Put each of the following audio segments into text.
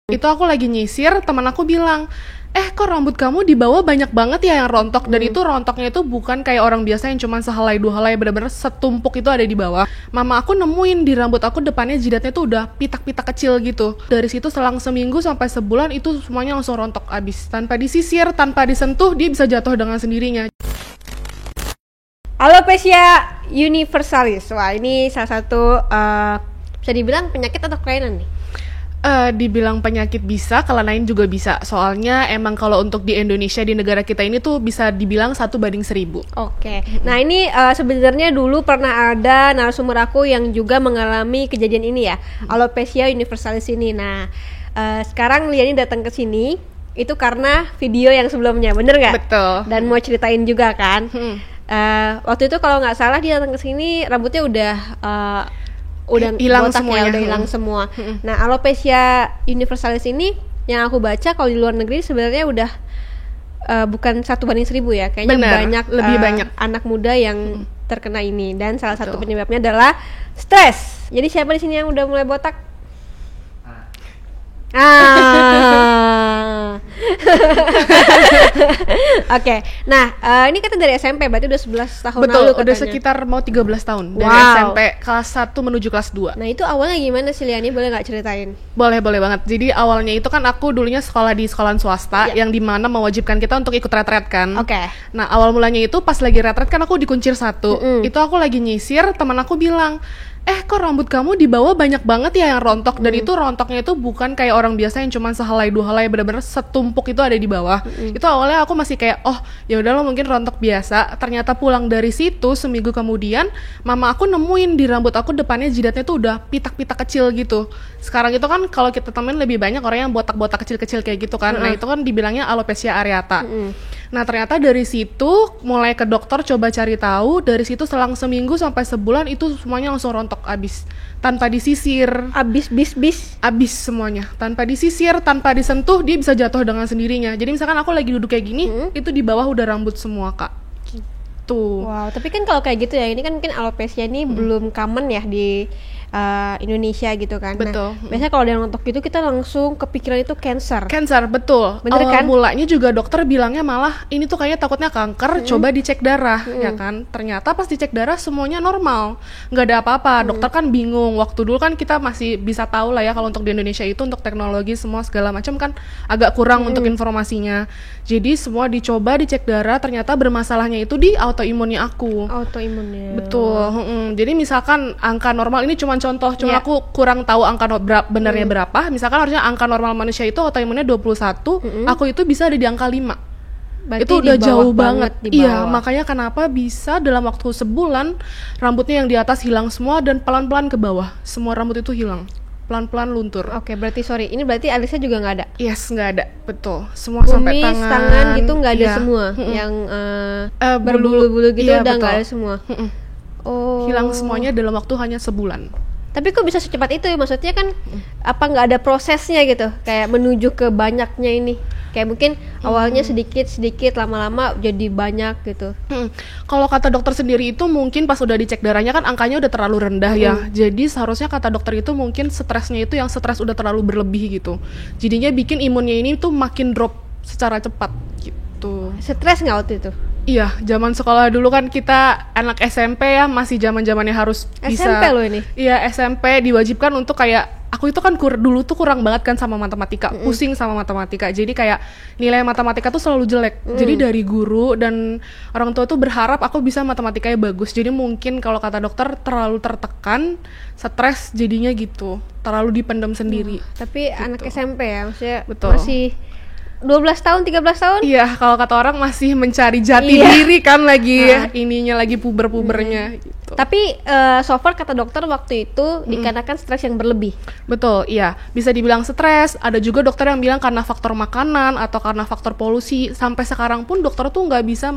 Itu aku lagi nyisir, teman aku bilang, kok rambut kamu di bawah banyak banget ya yang rontok. Dan itu rontoknya itu bukan kayak orang biasa yang cuma sehelai dua helai, bener-bener setumpuk itu ada di bawah. Mama aku nemuin di rambut aku depannya jidatnya tuh udah pitak-pitak kecil gitu. Dari situ selang seminggu sampai sebulan itu semuanya langsung rontok abis. Tanpa disisir, tanpa disentuh, dia bisa jatuh dengan sendirinya. Alopecia universalis. Wah, ini salah satu bisa dibilang penyakit atau kelainan nih? Dibilang penyakit bisa, kelainan juga bisa. Soalnya emang kalau untuk di Indonesia, di negara kita ini tuh bisa dibilang 1/1000. Oke. Nah ini sebenarnya dulu pernah ada narasumber aku yang juga mengalami kejadian ini ya, alopecia universalis ini. Nah sekarang Liani datang ke sini itu karena video yang sebelumnya, bener nggak? Betul. Dan mau ceritain juga kan. Waktu itu kalau nggak salah dia datang ke sini rambutnya udah hilang botak semuanya. ya, udah hilang semua. Nah, alopecia universalis ini yang aku baca kalau di luar negeri sebenarnya udah bukan 1/1000 ya. Kayaknya Bener, lebih banyak anak muda yang terkena ini, dan salah satu penyebabnya adalah stres. Jadi siapa di sini yang udah mulai botak? Oke. Nah, ini kita dari SMP, berarti udah 11 tahun Betul, lalu katanya. udah sekitar mau 13 tahun. Dari Wow. SMP kelas 1 menuju kelas 2. Nah, itu awalnya gimana sih Liani? Boleh nggak ceritain? Boleh banget. Jadi awalnya itu kan aku dulunya sekolah di sekolahan swasta yang dimana mewajibkan kita untuk ikut retret kan. Oke. Nah awal mulanya itu pas lagi retret kan aku dikuncir satu. Itu aku lagi nyisir, teman aku bilang, kok rambut kamu di bawah banyak banget ya yang rontok. Dan itu rontoknya itu bukan kayak orang biasa yang cuma sehelai dua helai, bener-bener setumpuk itu ada di bawah. Itu awalnya aku masih kayak, oh ya udah lo mungkin rontok biasa. Ternyata pulang dari situ seminggu kemudian mama aku nemuin di rambut aku depannya jidatnya tuh udah pitak-pitak kecil gitu. Sekarang itu kan kalau kita temuin lebih banyak orang yang botak-botak kecil-kecil kayak gitu kan. Nah itu kan dibilangnya alopecia areata. Nah ternyata dari situ mulai ke dokter coba cari tahu. Dari situ selang seminggu sampai sebulan itu semuanya langsung rontok abis, tanpa disisir, abis semuanya, tanpa disisir, tanpa disentuh, dia bisa jatuh dengan sendirinya. Jadi misalkan aku lagi duduk kayak gini, itu di bawah udah rambut semua kak. Tuh. Wow, tapi kan kalau kayak gitu ya, ini kan mungkin alopecia ini belum common ya di Indonesia gitu kan. Betul. Nah, biasanya kalau ada yang rontok gitu kita langsung kepikiran itu cancer. Cancer, betul. Bener Awal kan? mulanya juga dokter bilangnya malah ini tuh kayaknya takutnya kanker, coba dicek darah, ya kan? Ternyata pas dicek darah semuanya normal, nggak ada apa-apa. Dokter kan bingung. Waktu dulu kan kita masih bisa tahu lah ya kalau untuk di Indonesia itu untuk teknologi semua segala macam kan agak kurang untuk informasinya. Jadi semua dicoba dicek darah, ternyata bermasalahnya itu di autoimunnya aku. Autoimunnya. Betul. Jadi misalkan angka normal ini cuma contoh, Iya. aku kurang tahu angka benernya berapa. Misalkan harusnya angka normal manusia itu autoimunnya 21, aku itu bisa ada di angka 5. Berarti Itu udah di bawah jauh banget. di Iya, bawah. makanya kenapa bisa dalam waktu sebulan rambutnya yang di atas hilang semua dan pelan-pelan ke bawah. Semua rambut itu hilang. Pelan-pelan luntur. Oke, berarti sorry, ini berarti alisnya juga nggak ada. Yes, nggak ada. Betul. Semua sampai Kumis, tangan gitu nggak ada iya. semua. Yang Bulu- berbulu-bulu gitu iya, udah nggak betul. ada semua. Oh. Hilang semuanya dalam waktu hanya sebulan. Tapi kok bisa secepat itu ya? Maksudnya kan apa nggak ada prosesnya gitu? Kayak menuju ke banyaknya ini. Kayak mungkin awalnya sedikit lama-lama jadi banyak gitu. Kalau kata dokter sendiri itu mungkin pas udah dicek darahnya kan angkanya udah terlalu rendah ya. Jadi seharusnya kata dokter itu mungkin stresnya itu yang stres udah terlalu berlebih gitu. Jadinya bikin imunnya ini tuh makin drop secara cepat gitu. Stres nggak waktu itu? Iya, zaman sekolah dulu kan kita anak SMP ya, masih zaman-zamannya harus bisa. SMP lo ini? Iya, SMP diwajibkan untuk kayak aku itu kan dulu tuh kurang banget kan sama matematika, pusing sama matematika. Jadi kayak nilai matematika tuh selalu jelek. Jadi dari guru dan orang tua tuh berharap aku bisa matematikanya bagus. Jadi mungkin kalau kata dokter terlalu tertekan, stres jadinya gitu. Terlalu dipendam sendiri. Tapi anak SMP ya, maksudnya Betul. masih 12 tahun, 13 tahun? Iya, kalau kata orang masih mencari jati Iya. diri kan lagi ininya lagi puber-pubernya gitu. Tapi so far kata dokter waktu itu dikarenakan stres yang berlebih. Betul, iya. Bisa dibilang stres, ada juga dokter yang bilang karena faktor makanan atau karena faktor polusi. Sampai sekarang pun dokter tuh nggak bisa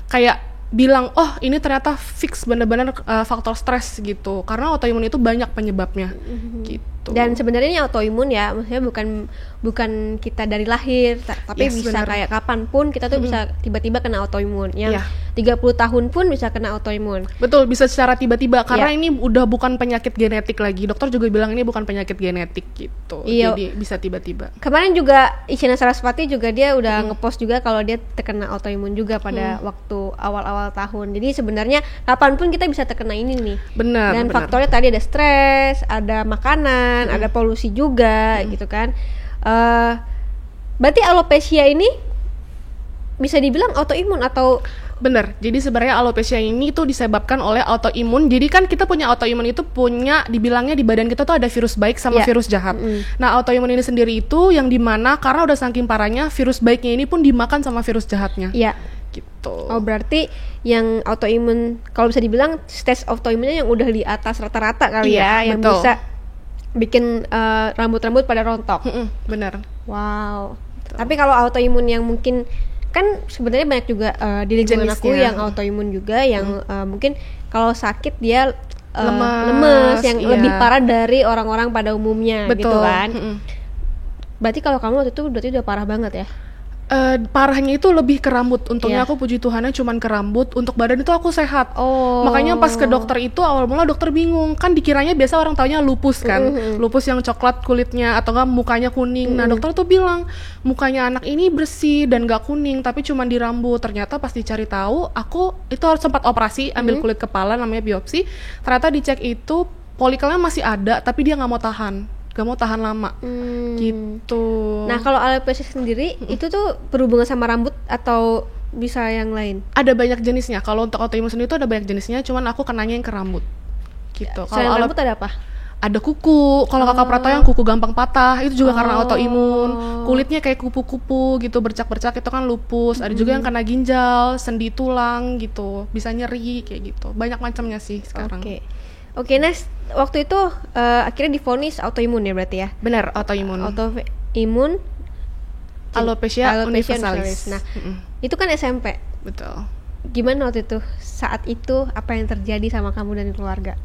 kayak bilang, oh ini ternyata fix bener-bener faktor stres gitu. Karena autoimun itu banyak penyebabnya gitu. Dan sebenarnya ini autoimun ya, maksudnya bukan kita dari lahir, tapi bisa benar. kayak kapanpun kita tuh bisa tiba-tiba kena autoimun. Yang 30 tahun pun bisa kena autoimun. Betul, bisa secara tiba-tiba karena ini udah bukan penyakit genetik lagi. Dokter juga bilang ini bukan penyakit genetik gitu. Jadi bisa tiba-tiba. Kemarin juga Isyana Sarasvati juga dia udah ngepost juga kalau dia terkena autoimun juga pada waktu awal-awal tahun. Jadi sebenarnya kapanpun kita bisa terkena ini nih. Benar. Dan faktornya tadi ada stres, ada makanan, ada polusi juga gitu kan. Berarti alopecia ini bisa dibilang autoimun atau? Bener, jadi sebenarnya alopecia ini tuh disebabkan oleh autoimun. Jadi kan kita punya autoimun itu dibilangnya di badan kita tuh ada virus baik sama virus jahat. Nah autoimun ini sendiri itu yang dimana karena udah saking parahnya virus baiknya ini pun dimakan sama virus jahatnya. Iya. Gitu. Oh berarti yang autoimun, kalau bisa dibilang stage autoimunnya yang udah di atas rata-rata kali yang bisa bikin rambut-rambut pada rontok. Bener. Wow. Tapi kalau autoimun yang mungkin kan sebenarnya banyak juga di lingkungan aku yang autoimun juga yang mungkin kalau sakit dia lemes yang lebih parah dari orang-orang pada umumnya. Betul. Gitu kan. Berarti kalau kamu waktu itu berarti udah parah banget ya? Parahnya itu lebih ke rambut. Untungnya aku puji Tuhannya cuman ke rambut. Untuk badan itu aku sehat. Makanya pas ke dokter itu awal mula dokter bingung. Kan dikiranya biasa orang taunya lupus kan. Lupus yang coklat kulitnya atau enggak mukanya kuning. Nah dokter tuh bilang mukanya anak ini bersih dan gak kuning tapi cuman di rambut. Ternyata pas dicari tahu aku itu harus sempat operasi ambil kulit kepala namanya biopsi. Ternyata dicek itu folikelnya masih ada tapi dia gak mau tahan lama gitu. Nah kalau alopecia sendiri itu tuh berhubungan sama rambut atau bisa yang lain? Ada banyak jenisnya. Kalau untuk autoimun sendiri itu ada banyak jenisnya. Cuman aku kenanya yang ke rambut gitu. Selain rambut ada apa? Ada kuku. Kalau kakak Prato yang kuku gampang patah itu juga karena autoimun. Kulitnya kayak kupu-kupu gitu bercak-bercak itu kan lupus. Ada juga yang kena ginjal, sendi tulang gitu. Bisa nyeri kayak gitu. Banyak macamnya sih sekarang. Oke, Nes, waktu itu akhirnya divonis autoimun ya berarti ya? Benar, autoimun. Autoimun Alopecia universalis. Nah, itu kan SMP. Betul. Gimana waktu itu? Saat itu apa yang terjadi sama kamu dan keluarga?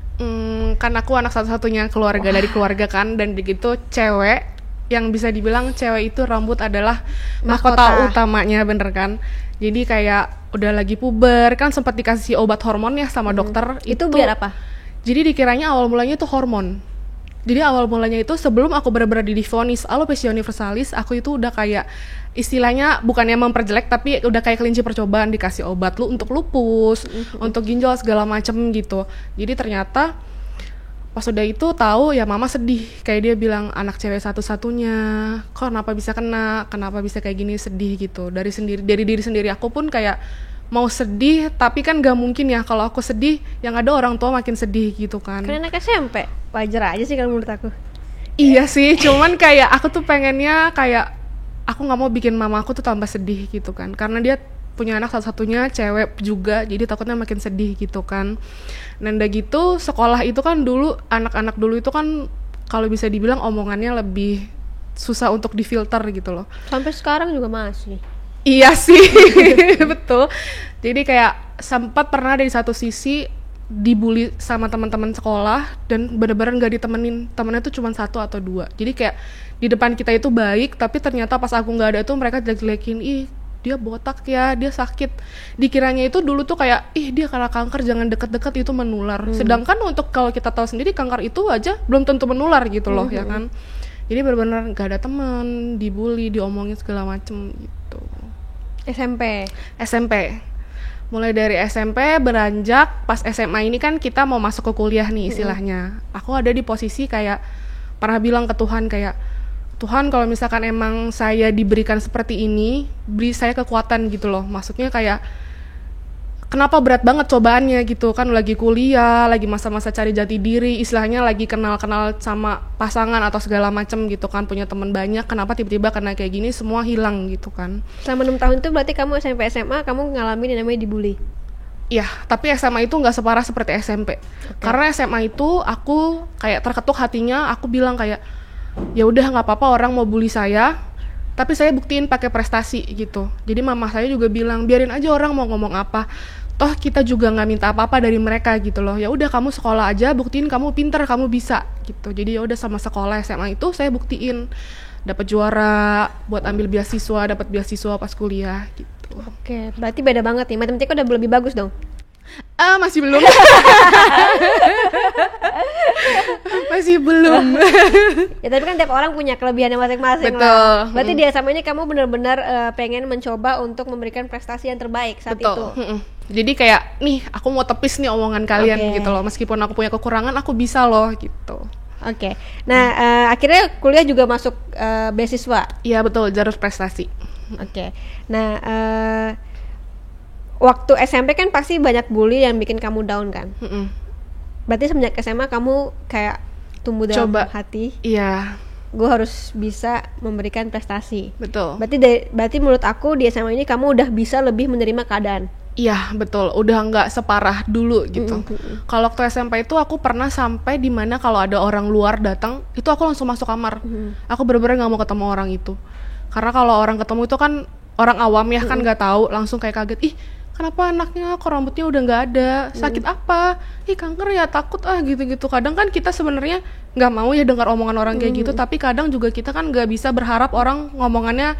Kan aku anak satu-satunya keluarga dari keluarga kan, dan begitu cewek yang bisa dibilang cewek itu rambut adalah mahkota utamanya, bener kan? Jadi kayak udah lagi puber kan sempat dikasih obat hormon ya sama dokter. Itu biar apa? Jadi dikiranya awal mulanya itu hormon. Jadi awal mulanya itu sebelum aku benar-benar divonis alopecia universalis, aku itu udah kayak istilahnya bukannya memperjelek tapi udah kayak kelinci percobaan, dikasih obat lu untuk lupus, untuk ginjal segala macem gitu. Jadi ternyata pas udah itu tahu ya mama sedih, kayak dia bilang anak cewek satu-satunya, kok kenapa bisa kena, kenapa bisa kayak gini, sedih gitu. Dari diri sendiri aku pun kayak mau sedih, tapi kan gak mungkin ya kalau aku sedih, yang ada orang tua makin sedih gitu kan. Karena anak SMP, wajar aja sih kalau menurut aku. Iya sih, cuman kayak aku tuh pengennya kayak aku gak mau bikin mama aku tuh tambah sedih gitu kan. Karena dia punya anak satu-satunya cewek juga, jadi takutnya makin sedih gitu kan. Dan udah gitu, sekolah itu kan dulu, anak-anak dulu itu kan kalau bisa dibilang omongannya lebih susah untuk difilter gitu loh. Sampai sekarang juga masih. Iya sih, betul. Jadi kayak sempat pernah dari satu sisi dibully sama teman-teman sekolah dan bener-bener nggak ditemenin, temennya tuh cuma 1 atau 2. Jadi kayak di depan kita itu baik, tapi ternyata pas aku nggak ada tuh mereka jelek-jelekin, ih dia botak ya, dia sakit. Dikiranya itu dulu tuh kayak, ih dia kena kanker, jangan deket-deket itu menular. Sedangkan untuk kalau kita tahu sendiri kanker itu aja belum tentu menular gitu loh, ya kan. Jadi bener-bener nggak ada teman, dibully, diomongin segala macem gitu. SMP. Mulai dari SMP beranjak pas SMA ini kan kita mau masuk ke kuliah nih istilahnya. Aku ada di posisi kayak pernah bilang ke Tuhan kayak, Tuhan kalau misalkan emang saya diberikan seperti ini, beri saya kekuatan gitu loh. Maksudnya kayak kenapa berat banget cobaannya gitu kan, lagi kuliah, lagi masa-masa cari jati diri, istilahnya lagi kenal-kenal sama pasangan atau segala macem gitu kan, punya teman banyak, kenapa tiba-tiba karena kayak gini semua hilang gitu kan. Selama 6 tahun itu berarti kamu SMP SMA kamu ngalamin yang namanya dibully? Iya, tapi SMA itu nggak separah seperti SMP. Karena SMA itu aku kayak terketuk hatinya, aku bilang kayak ya udah nggak apa-apa orang mau bully saya, tapi saya buktiin pakai prestasi gitu. Jadi mama saya juga bilang biarin aja orang mau ngomong apa, toh kita juga nggak minta apa-apa dari mereka gitu loh. Ya udah kamu sekolah aja, buktiin kamu pinter, kamu bisa gitu. Jadi ya udah sama sekolah SMA itu saya buktiin dapat juara buat ambil beasiswa, dapat beasiswa pas kuliah gitu. Oke, berarti beda banget nih. Matematika udah lebih bagus dong. Masih belum. Masih belum. Ya tapi kan tiap orang punya kelebihannya masing-masing. Betul. Lah. Berarti di SMA ini kamu benar-benar pengen mencoba untuk memberikan prestasi yang terbaik saat Betul. itu. Jadi kayak nih aku mau tepis nih omongan kalian gitu loh. Meskipun aku punya kekurangan, aku bisa loh gitu. Oke. Nah, akhirnya kuliah juga masuk beasiswa. Iya betul, jalur prestasi. Oke. Nah, waktu SMP kan pasti banyak bully yang bikin kamu down kan? Berarti semenjak SMA kamu kayak tumbuh dalam hati. Iya. Gue harus bisa memberikan prestasi. Betul. Berarti menurut aku di SMA ini kamu udah bisa lebih menerima keadaan. Iya betul, udah nggak separah dulu gitu. Kalau waktu SMP itu aku pernah sampai di mana kalau ada orang luar datang, itu aku langsung masuk kamar. Aku bener-bener nggak mau ketemu orang itu. Karena kalau orang ketemu itu kan orang awam ya kan nggak tahu, langsung kayak kaget. Ih kenapa anaknya kok rambutnya udah nggak ada? Sakit apa? Ih kanker ya, takut gitu-gitu. Kadang kan kita sebenarnya nggak mau ya dengar omongan orang kayak gitu, tapi kadang juga kita kan nggak bisa berharap orang ngomongannya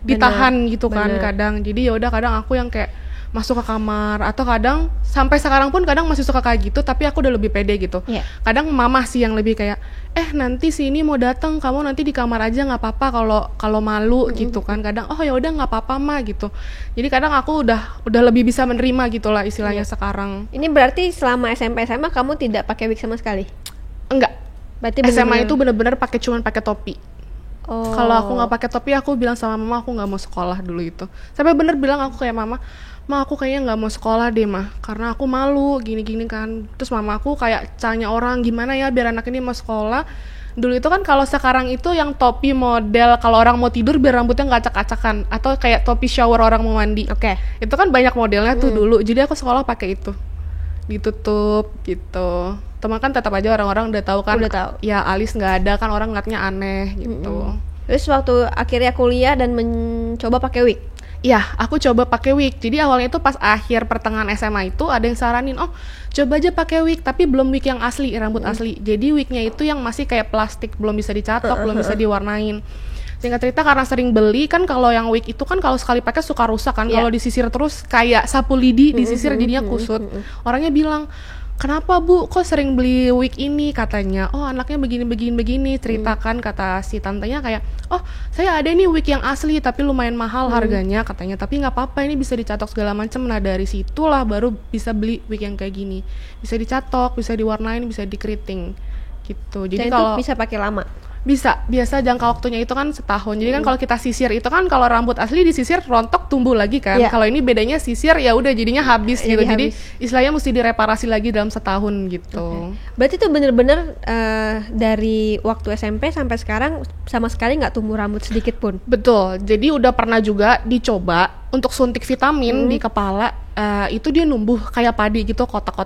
ditahan gitu kan kadang. Jadi ya udah kadang aku yang kayak masuk ke kamar, atau kadang sampai sekarang pun kadang masih suka kayak gitu, tapi aku udah lebih pede gitu. Kadang mama sih yang lebih kayak nanti sini mau datang, kamu nanti di kamar aja nggak apa-apa kalau malu gitu kan. Kadang oh ya udah nggak apa-apa mah gitu. Jadi kadang aku udah lebih bisa menerima gitulah istilahnya sekarang. Ini berarti selama SMP SMA kamu tidak pakai wig sama sekali? Enggak. Berarti SMA itu bener-bener cuman pakai topi. Kalau aku nggak pakai topi, aku bilang sama mama aku nggak mau sekolah dulu itu. Sampai bener bilang aku kayak mama aku kayaknya nggak mau sekolah deh mah, karena aku malu gini-gini kan. Terus mama aku kayak tanya orang gimana ya biar anak ini mau sekolah. Dulu itu kan kalau sekarang itu yang topi model kalau orang mau tidur biar rambutnya nggak acak-acakan, atau kayak topi shower orang mau mandi. Itu kan banyak modelnya tuh dulu. Jadi aku sekolah pakai itu, ditutup gitu. Teman kan tetap aja orang-orang udah tahu kan. Ya alis nggak ada kan, orang ngeliatnya aneh gitu. Terus waktu akhirnya kuliah dan mencoba pakai wig? Iya, aku coba pakai wig. Jadi awalnya itu pas akhir pertengahan SMA itu ada yang saranin, coba aja pakai wig, tapi belum wig yang asli, rambut asli. Jadi wignya itu yang masih kayak plastik, belum bisa dicatok, belum bisa diwarnain. Singkat cerita karena sering beli kan, kalau yang wig itu kan kalau sekali pakai suka rusak kan. Kalau disisir terus kayak sapu lidi disisir jadinya kusut. Orangnya bilang, kenapa bu kok sering beli wig ini, katanya anaknya begini ceritakan. Kata si tantenya kayak saya ada nih wig yang asli tapi lumayan mahal harganya katanya, tapi nggak apa-apa ini bisa dicatok segala macam. Nah dari situlah baru bisa beli wig yang kayak gini, bisa dicatok, bisa diwarnain, bisa dikeriting gitu. Jadi kalau bisa pakai lama? Bisa, biasa jangka waktunya itu kan setahun. Jadi kan kalau kita sisir itu kan, kalau rambut asli disisir rontok tumbuh lagi kan. Kalau ini bedanya sisir ya udah jadinya habis gitu. Jadi istilahnya mesti direparasi lagi dalam setahun gitu. Berarti tuh bener-bener dari waktu SMP sampai sekarang sama sekali nggak tumbuh rambut sedikit pun? Betul. Jadi udah pernah juga dicoba untuk suntik vitamin di kepala. Itu dia numbuh kayak padi gitu, kotak,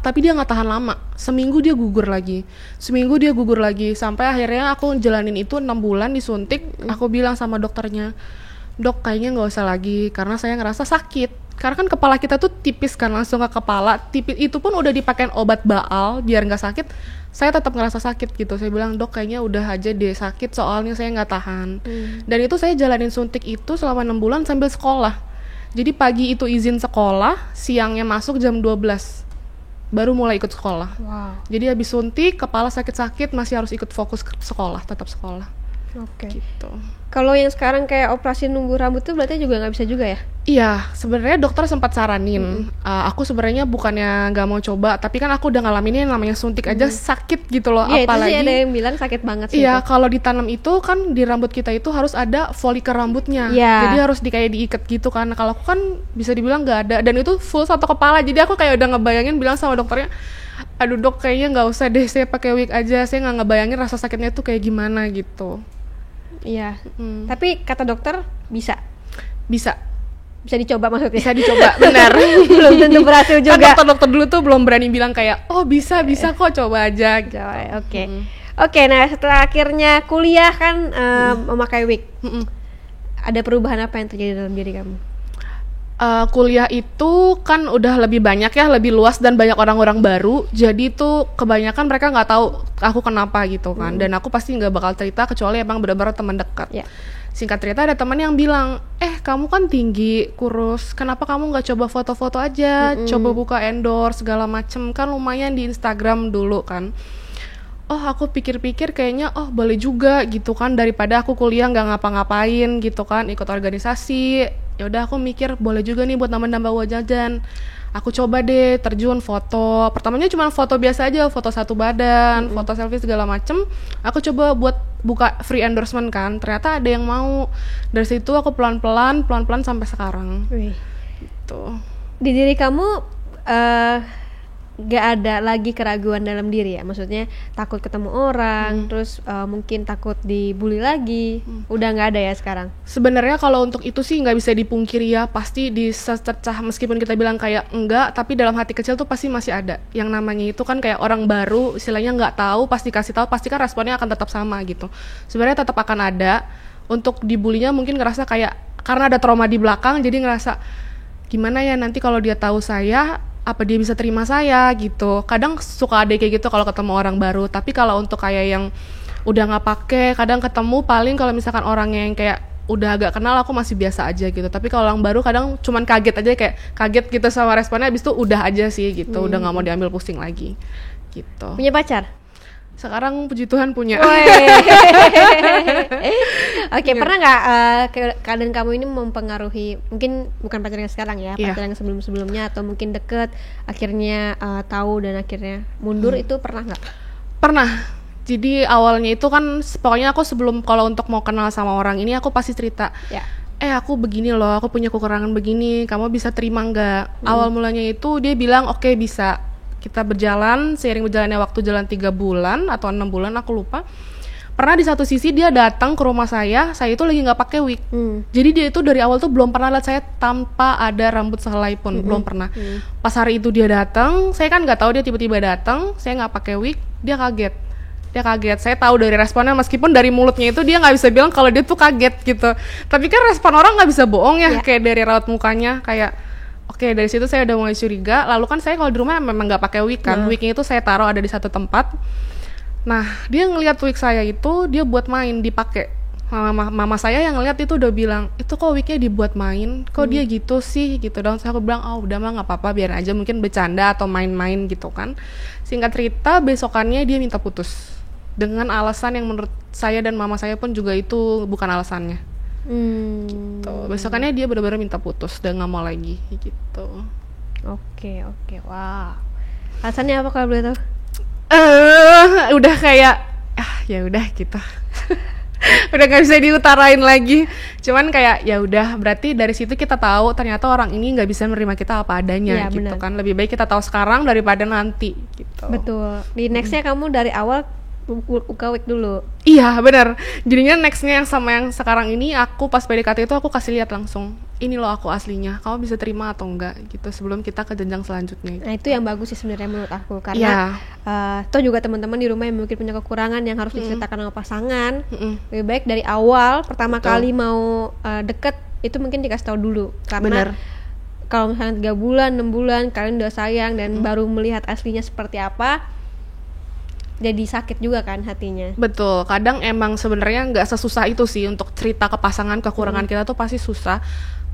tapi dia nggak tahan lama. Seminggu dia gugur lagi, sampai akhirnya aku jalanin itu 6 bulan disuntik. Aku bilang sama dokternya, dok kayaknya nggak usah lagi karena saya ngerasa sakit. Karena kan kepala kita tuh tipis kan, langsung ke kepala tipis, itu pun udah dipakein obat baal biar nggak sakit, saya tetap ngerasa sakit gitu. Saya bilang, dok kayaknya udah aja deh sakit, soalnya saya nggak tahan. Dan itu saya jalanin suntik itu selama 6 bulan sambil sekolah. Jadi pagi itu izin sekolah, siangnya masuk jam 12 baru mulai ikut sekolah. Jadi habis suntik, kepala sakit-sakit, masih harus ikut fokus ke sekolah, tetap sekolah. Gitu. Kalau yang sekarang kayak operasi numbuh rambut tuh berarti juga nggak bisa juga ya? Iya, sebenarnya dokter sempat saranin. Aku sebenarnya bukannya nggak mau coba, tapi kan aku udah ngalamin yang namanya suntik aja sakit gitu loh. Iya, apalagi itu sih ada yang bilang sakit banget sih. Iya, kalau ditanam itu kan di rambut kita itu harus ada folikel rambutnya. Jadi harus kayak diikat gitu kan. Kalau aku kan bisa dibilang nggak ada, dan itu full satu kepala. Jadi aku kayak udah ngebayangin, bilang sama dokternya, aduh dok kayaknya nggak usah deh, saya pakai wig aja. Saya nggak ngebayangin rasa sakitnya tuh kayak gimana gitu. Iya. Tapi kata dokter bisa dicoba, maksudnya bisa dicoba. Benar. Belum tentu berhasil juga. Kan dokter dulu tuh belum berani bilang kayak bisa kok, coba aja gitu. Oke, nah setelah akhirnya kuliah kan memakai wig, ada perubahan apa yang terjadi dalam diri kamu? Kuliah itu kan udah lebih banyak ya, lebih luas dan banyak orang-orang baru. Jadi tuh kebanyakan mereka nggak tahu aku kenapa gitu kan. Dan aku pasti nggak bakal cerita kecuali emang benar-benar teman dekat. Yeah. Singkat cerita ada teman yang bilang, kamu kan tinggi, kurus, kenapa kamu nggak coba foto-foto aja, coba buka endorse segala macem, kan lumayan di Instagram dulu kan. Aku pikir-pikir kayaknya boleh juga gitu kan, daripada aku kuliah nggak ngapa-ngapain gitu kan, ikut organisasi. Ya udah aku mikir boleh juga nih buat nambah-nambah uang jajan. Aku coba deh terjun foto. Pertamanya cuma foto biasa aja, foto satu badan, foto selfie segala macem. Aku coba buat buka free endorsement kan. Ternyata ada yang mau. Dari situ aku pelan-pelan sampai sekarang. Wih. Gitu. Di diri kamu gak ada lagi keraguan dalam diri ya, maksudnya takut ketemu orang, terus mungkin takut dibully lagi, udah nggak ada ya sekarang? Sebenarnya kalau untuk itu sih nggak bisa dipungkiri ya, pasti disecercah meskipun kita bilang kayak enggak, tapi dalam hati kecil tuh pasti masih ada. Yang namanya itu kan kayak orang baru, istilahnya nggak tahu, pasti kasih tahu, pasti kan responnya akan tetap sama gitu. Sebenarnya tetap akan ada. Untuk dibulinya mungkin ngerasa kayak karena ada trauma di belakang, jadi ngerasa gimana ya nanti kalau dia tahu saya, apa dia bisa terima saya gitu. Kadang suka ada kayak gitu kalau ketemu orang baru. Tapi kalau untuk kayak yang udah nggak pakai, kadang ketemu paling kalau misalkan orangnya yang kayak udah agak kenal, aku masih biasa aja gitu. Tapi kalau orang baru kadang cuman kaget aja, kayak kaget gitu sama responnya, habis itu udah aja sih gitu. Udah nggak mau diambil pusing lagi gitu. Punya pacar? Sekarang puji Tuhan punya. Oke, pernah nggak keadaan kamu ini mempengaruhi, mungkin bukan pacar yang sekarang ya, pacar yang sebelum-sebelumnya atau mungkin deket, akhirnya tahu dan akhirnya mundur, itu pernah nggak? Pernah. Jadi awalnya itu kan pokoknya aku sebelum kalau untuk mau kenal sama orang ini aku pasti cerita. Aku begini loh, aku punya kekurangan begini, kamu bisa terima nggak? Awal mulanya itu dia bilang oke, bisa. Kita berjalan, seiring berjalannya waktu, jalan 3 bulan atau 6 bulan aku lupa. Pernah di satu sisi dia datang ke rumah saya itu lagi nggak pakai wig. Jadi dia itu dari awal tuh belum pernah lihat saya tanpa ada rambut sehelai pun, belum pernah. Pas hari itu dia datang, saya kan nggak tahu, dia tiba-tiba datang, saya nggak pakai wig, dia kaget. Saya tahu dari responnya, meskipun dari mulutnya itu dia nggak bisa bilang kalau dia tuh kaget gitu. Tapi kan respon orang nggak bisa bohong ya, kayak dari raut mukanya kayak. Oke, dari situ saya udah mulai curiga. Lalu kan saya kalau di rumah memang nggak pakai wig kan. Wignya itu saya taruh ada di satu tempat. Nah, dia ngelihat wig saya itu, dia buat main, dipakai. Mama saya yang ngelihat itu udah bilang, itu kok wignya dibuat main? Kok dia gitu sih? Gitu. Dan saya bilang, udah mah nggak apa-apa, biar aja, mungkin bercanda atau main-main gitu kan. Singkat cerita, besokannya dia minta putus. Dengan alasan yang menurut saya dan mama saya pun juga itu bukan alasannya. Gitu. Besokannya dia benar-benar minta putus dan nggak mau lagi gitu. Oke, wah. Alasannya apa kalau boleh tahu? Udah kayak ya udah gitu. Udah nggak bisa diutarain lagi. Cuman kayak ya udah, berarti dari situ kita tahu ternyata orang ini nggak bisa menerima kita apa adanya gitu kan. Lebih baik kita tahu sekarang daripada nanti gitu. Betul. Di nextnya kamu dari awal buka wig dulu. Iya benar. Jadinya nextnya yang sama yang sekarang ini, aku pas PDKT itu aku kasih lihat langsung, ini loh aku aslinya, kamu bisa terima atau enggak gitu sebelum kita ke jenjang selanjutnya. Nah itu yang bagus sih sebenarnya menurut aku, karena toh juga teman-teman di rumah yang mungkin punya kekurangan yang harus diceritakan sama pasangan, lebih baik dari awal pertama kali mau deket itu mungkin dikasih tahu dulu, karena kalau misalnya 3 bulan 6 bulan kalian udah sayang dan baru melihat aslinya seperti apa, jadi sakit juga kan hatinya. Betul, kadang emang sebenarnya nggak sesusah itu sih untuk cerita ke pasangan kekurangan kita tuh pasti susah.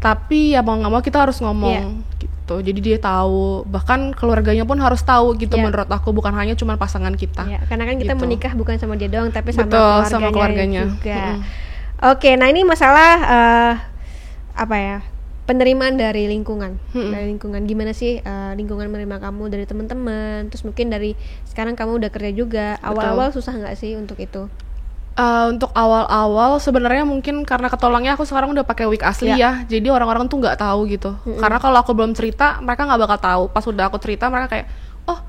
Tapi ya mau nggak mau kita harus ngomong gitu. Jadi dia tahu, bahkan keluarganya pun harus tahu gitu. Menurut aku bukan hanya cuma pasangan kita. Karena kan kita menikah bukan sama dia doang, tapi sama keluarganya juga. Oke, nah ini masalah apa ya? Penerimaan dari lingkungan, gimana sih lingkungan menerima kamu dari teman-teman, terus mungkin dari sekarang kamu udah kerja juga, awal-awal susah nggak sih untuk itu? Untuk awal-awal sebenarnya mungkin karena ketolongnya aku sekarang udah pakai wig asli ya, jadi orang-orang tuh nggak tahu gitu, karena kalau aku belum cerita mereka nggak bakal tahu. Pas udah aku cerita mereka kayak, oh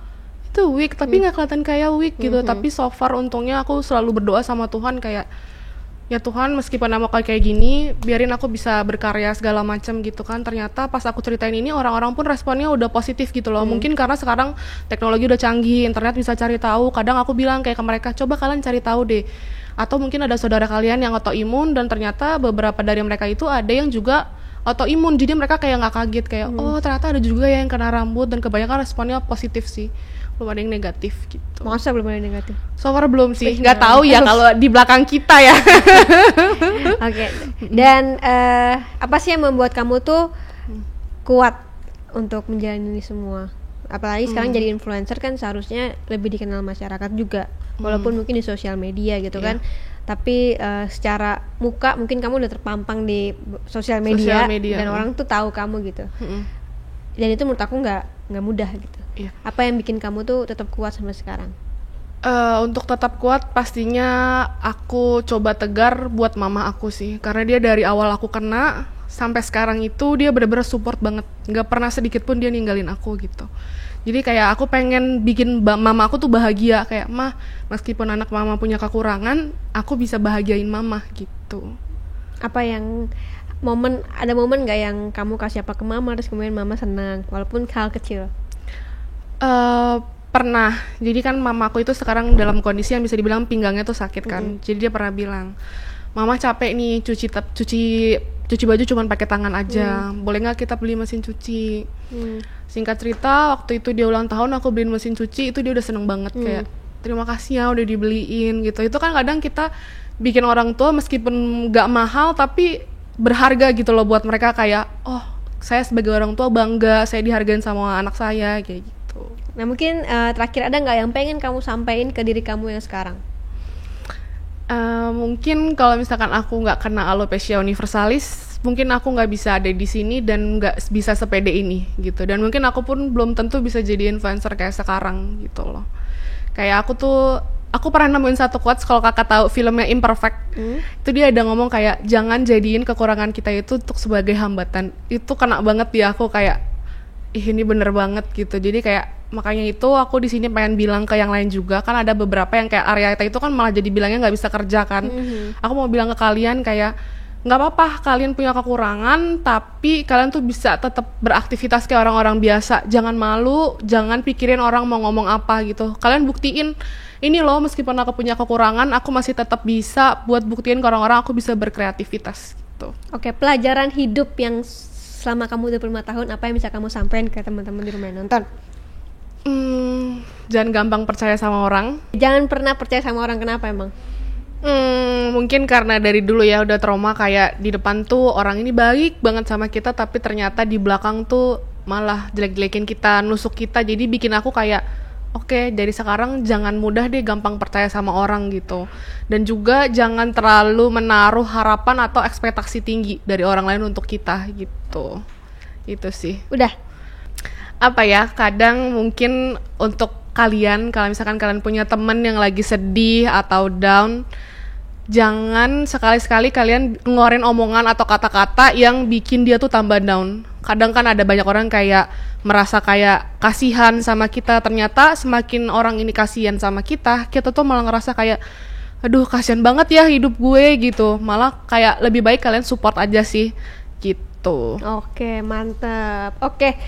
itu wig tapi nggak kelihatan kayak wig gitu. Tapi so far untungnya aku selalu berdoa sama Tuhan kayak, ya Tuhan, meskipun nama kayak gini, biarin aku bisa berkarya segala macam gitu kan. Ternyata pas aku ceritain ini, orang-orang pun responnya udah positif gitu loh. Mungkin karena sekarang teknologi udah canggih, internet bisa cari tahu. Kadang aku bilang kayak ke mereka, coba kalian cari tahu deh. Atau mungkin ada saudara kalian yang autoimun dan ternyata beberapa dari mereka itu ada yang juga autoimun, jadi mereka kayak nggak kaget kayak oh ternyata ada juga yang kena rambut, dan kebanyakan responnya positif sih, belum ada yang negatif gitu. Masa belum ada yang negatif? So far belum sih, nggak tahu ya kalau di belakang kita ya. Oke. Dan apa sih yang membuat kamu tuh kuat untuk menjalani ini semua? Apalagi sekarang jadi influencer kan seharusnya lebih dikenal masyarakat juga, walaupun mungkin di sosial media gitu kan. Tapi secara muka mungkin kamu udah terpampang di sosial media dan orang tuh tahu kamu gitu. Dan itu menurut aku nggak mudah gitu. Apa yang bikin kamu tuh tetap kuat sampai sekarang? Untuk tetap kuat pastinya aku coba tegar buat mama aku sih, karena dia dari awal aku kena sampai sekarang itu dia benar-benar support banget, nggak pernah sedikit pun dia ninggalin aku gitu. Jadi kayak aku pengen bikin mama aku tuh bahagia, kayak mah meskipun anak mama punya kekurangan, aku bisa bahagiain mama gitu. Apa yang ada momen nggak yang kamu kasih apa ke mama terus kemudian mama senang walaupun hal kecil? Pernah. Jadi kan mama aku itu sekarang dalam kondisi yang bisa dibilang pinggangnya tuh sakit kan. Jadi dia pernah bilang, mama capek nih cuci baju cuman pakai tangan aja, boleh nggak kita beli mesin cuci? Singkat cerita waktu itu dia ulang tahun aku beliin mesin cuci, itu dia udah seneng banget, kayak terima kasih ya udah dibeliin gitu. Itu kan kadang kita bikin orang tua meskipun nggak mahal tapi berharga gitu loh buat mereka, kayak oh saya sebagai orang tua bangga saya dihargain sama anak saya kayak gitu. Nah mungkin terakhir ada nggak yang pengen kamu sampaikan ke diri kamu yang sekarang? Mungkin kalau misalkan aku nggak kena alopecia universalis, mungkin aku nggak bisa ada di sini dan nggak bisa sepede ini gitu. Dan mungkin aku pun belum tentu bisa jadi influencer kayak sekarang gitu loh. Kayak aku pernah nemuin satu quotes, kalau kakak tahu filmnya Imperfect, itu dia ada ngomong kayak jangan jadiin kekurangan kita itu untuk sebagai hambatan. Itu kena banget di aku, kayak ini bener banget gitu. Jadi kayak makanya itu aku di sini pengen bilang ke yang lain juga, kan ada beberapa yang kayak Aryata itu kan malah jadi bilangnya nggak bisa kerja kan. Aku mau bilang ke kalian kayak nggak apa-apa kalian punya kekurangan, tapi kalian tuh bisa tetap beraktivitas kayak orang-orang biasa. Jangan malu, jangan pikirin orang mau ngomong apa gitu. Kalian buktiin ini loh, meskipun aku punya kekurangan, aku masih tetap bisa buat buktiin ke orang-orang aku bisa berkreativitas gitu. Oke, pelajaran hidup yang selama kamu 25 tahun, apa yang bisa kamu sampaikan ke teman-teman di rumah yang nonton? Jangan gampang percaya sama orang. Jangan pernah percaya sama orang, kenapa emang? Mungkin karena dari dulu ya udah trauma, kayak di depan tuh orang ini baik banget sama kita, tapi ternyata di belakang tuh malah jelek-jelekin kita, nusuk kita. Jadi bikin aku kayak oke, dari sekarang jangan mudah deh gampang percaya sama orang gitu. Dan juga jangan terlalu menaruh harapan atau ekspektasi tinggi dari orang lain untuk kita gitu. Itu sih. Udah. Apa ya, kadang mungkin untuk kalian, kalau misalkan kalian punya temen yang lagi sedih atau down, jangan sekali-sekali kalian ngeluarin omongan atau kata-kata yang bikin dia tuh tambah down. Kadang kan ada banyak orang kayak merasa kayak kasihan sama kita, ternyata semakin orang ini kasihan sama kita tuh malah ngerasa kayak aduh kasihan banget ya hidup gue gitu. Malah kayak lebih baik kalian support aja sih gitu. Oke, mantap. Oke,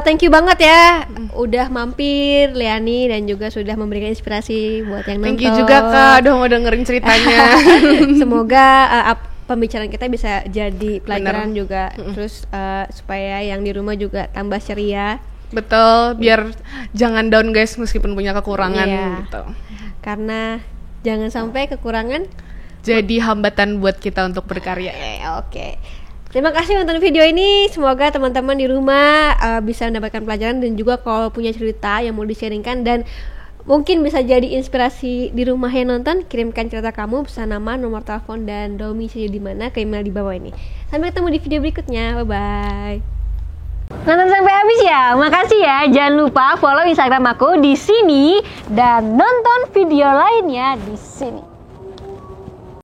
thank you banget ya udah mampir Leani dan juga sudah memberikan inspirasi buat yang nonton. Thank you juga Kak, udah mau dengerin ceritanya. Semoga pembicaraan kita bisa jadi pelajaran juga, terus supaya yang di rumah juga tambah ceria. Betul, biar jangan down guys meskipun punya kekurangan gitu. Karena jangan sampai kekurangan jadi hambatan buat kita untuk berkarya. Oke. Terima kasih nonton video ini. Semoga teman-teman di rumah bisa mendapatkan pelajaran, dan juga kalau punya cerita yang mau di-sharingkan dan mungkin bisa jadi inspirasi di rumah yang nonton, kirimkan cerita kamu pesan nama, nomor telepon, dan domisili di mana ke email di bawah ini. Sampai ketemu di video berikutnya. Bye-bye. Nonton sampai habis ya. Makasih ya. Jangan lupa follow Instagram aku di sini dan nonton video lainnya di sini.